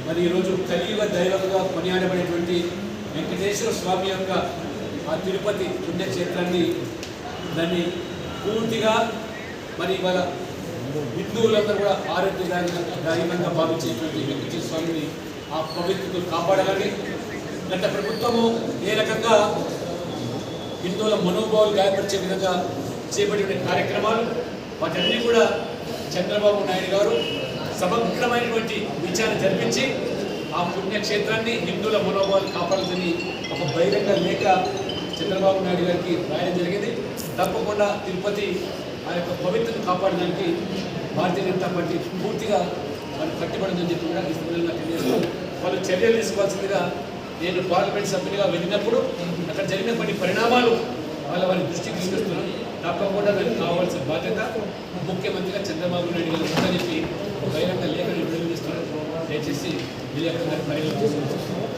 మరి ఈరోజు కలియుగ దైవంగా కొనియాడబడేటువంటి వెంకటేశ్వర స్వామి యొక్క ఆ తిరుపతి పుణ్యక్షేత్రాన్ని దాన్ని పూర్తిగా మరి ఇవాళ హిందువులందరూ కూడా ఆరోగ్యదాయకంగా భావించేటువంటి వెంకటేశ్వర స్వామిని ఆ పవిత్రతను కాపాడాలని గత ప్రభుత్వము ఏ రకంగా హిందువుల మనోభావాలు గాయపరిచే విధంగా చేపట్టిన కార్యక్రమాలు వాటన్నీ కూడా చంద్రబాబు నాయుడు గారు సమగ్రమైనటువంటి విచారణ జరిపించి ఆ పుణ్యక్షేత్రాన్ని హిందువుల మనోభావాలు కాపాడాలని ఒక బహిరంగ లేఖ చంద్రబాబు నాయుడు గారికి రాయడం జరిగింది. తప్పకుండా తిరుపతి ఆ యొక్క పవిత్రతను కాపాడడానికి భారతీయ జనతా పార్టీ పూర్తిగా వాళ్ళు కట్టుబడిందని చెప్పి కూడా ఈ సందర్భంగా తెలియజేస్తారు. వాళ్ళు చర్యలు తీసుకోవాల్సిందిగా నేను పార్లమెంట్ సభ్యునిగా వెళ్ళినప్పుడు అక్కడ జరిగిన కొన్ని పరిణామాలు వారి దృష్టికి తీసుకొస్తున్నాను. తప్పకుండా దానికి కావాల్సిన బాధ్యత ముఖ్యమంత్రిగా చంద్రబాబు నాయుడు గారు ఉందని చెప్పి బహిరంగ లేఖను విడుదల చేస్తున్నారు. దయచేసి విలేకరుల పరిగణలోకి తీసుకొస్తున్నారు.